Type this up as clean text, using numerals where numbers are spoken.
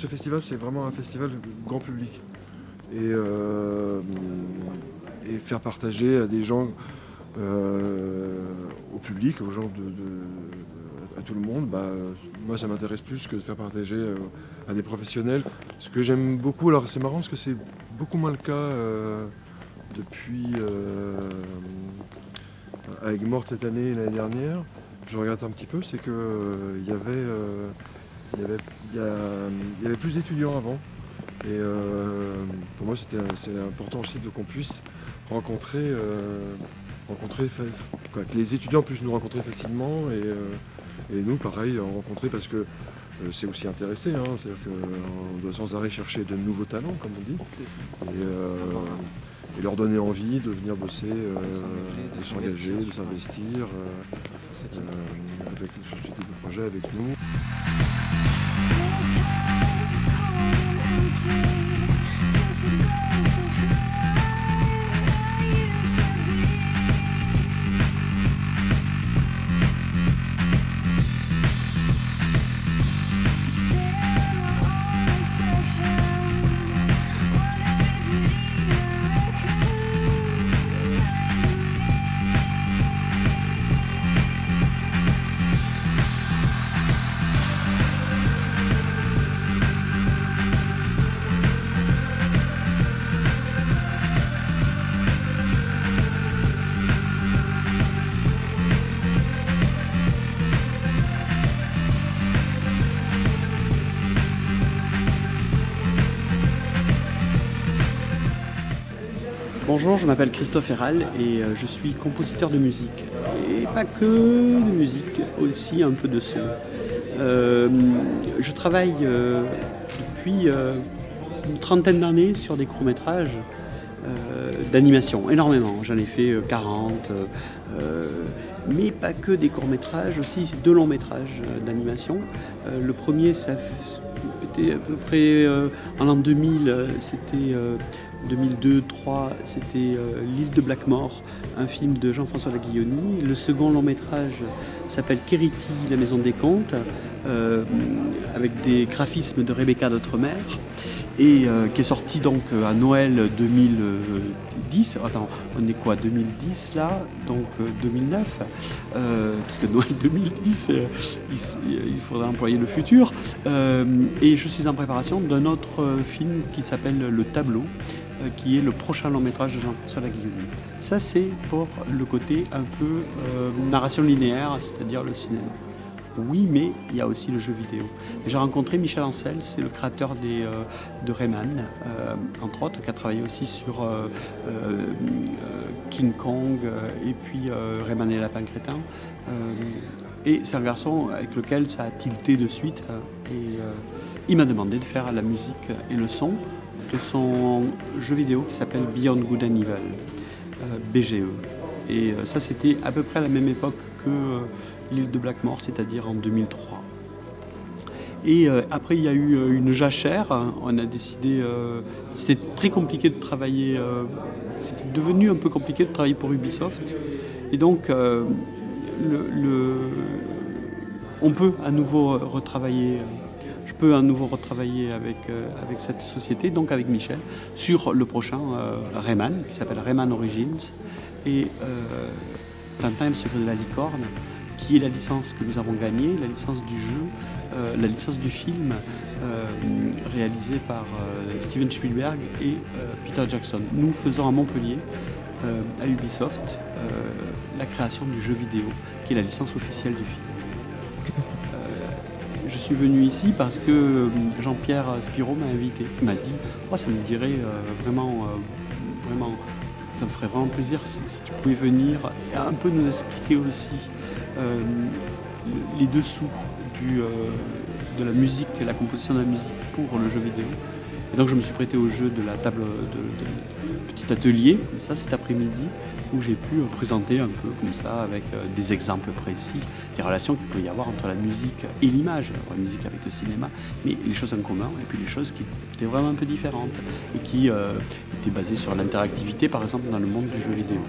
ce festival, c'est vraiment un festival grand public. Et faire partager à des gens, au public, aux gens à tout le monde, moi ça m'intéresse plus que de faire partager à des professionnels. Ce que j'aime beaucoup, alors c'est marrant parce que c'est beaucoup moins le cas depuis avec Morte cette année et l'année dernière. Je regarde un petit peu, c'est que il y avait plus d'étudiants avant. Et pour moi, c'est important aussi qu'on puisse rencontrer, que les étudiants puissent nous rencontrer facilement et nous, pareil, en rencontrer parce que c'est aussi intéressé. C'est-à-dire qu'on doit sans arrêt chercher de nouveaux talents, comme on dit, et leur donner envie de venir bosser, de s'engager, de s'investir avec une société de projet avec nous. Bonjour, je m'appelle Christophe Héral et je suis compositeur de musique. Et pas que de musique, aussi un peu de son. Je travaille depuis une trentaine d'années sur des courts-métrages d'animation, énormément. J'en ai fait 40, mais pas que des courts-métrages, aussi de longs-métrages d'animation. Le premier, ça était à peu près en l'an 2000, c'était 2002-2003, c'était L'île de Blackmore, un film de Jean-François Laguilloni. Le second long métrage s'appelle Keriti, la maison des contes, avec des graphismes de Rebecca d'Outremer, et qui est sorti donc à Noël 2010. Attends, on est quoi, 2010 là, donc 2009, parce que Noël 2010, il faudrait employer le futur. Et je suis en préparation d'un autre film qui s'appelle Le Tableau, qui est le prochain long métrage de Jean-François Laguilloni. Ça, c'est pour le côté un peu narration linéaire, c'est-à-dire le cinéma. Oui, mais il y a aussi le jeu vidéo. J'ai rencontré Michel Ancel, c'est le créateur de Rayman, entre autres, qui a travaillé aussi sur King Kong et puis Rayman et les lapins crétins. Et c'est un garçon avec lequel ça a tilté de suite. Et il m'a demandé de faire la musique et le son de son jeu vidéo qui s'appelle Beyond Good and Evil, BGE. Et ça, c'était à peu près à la même époque que L'île de Blackmore, c'est-à-dire en 2003. Et après, il y a eu une jachère. On a décidé... c'était très compliqué de travailler... c'était devenu un peu compliqué de travailler pour Ubisoft. Et donc, on peut à nouveau retravailler... Je peux à nouveau retravailler avec cette société, donc avec Michel, sur le prochain Rayman, qui s'appelle Rayman Origins, et Tintin et le secret de la licorne, qui est la licence que nous avons gagnée, la licence du jeu, la licence du film, réalisé par Steven Spielberg et Peter Jackson. Nous faisons à Montpellier, à Ubisoft, la création du jeu vidéo, qui est la licence officielle du film. Je suis venu ici parce que Jean-Pierre Spiro m'a invité. Il m'a dit oh, ça me dirait vraiment, ça me ferait vraiment plaisir si tu pouvais venir et un peu nous expliquer aussi les dessous de la musique, la composition de la musique pour le jeu vidéo. Et donc je me suis prêté au jeu de la table de petit atelier, comme ça, cet après-midi, où j'ai pu présenter un peu comme ça, avec des exemples précis, les relations qu'il peut y avoir entre la musique et l'image, la musique avec le cinéma, mais les choses en commun, et puis les choses qui étaient vraiment un peu différentes, et qui étaient basées sur l'interactivité, par exemple, dans le monde du jeu vidéo.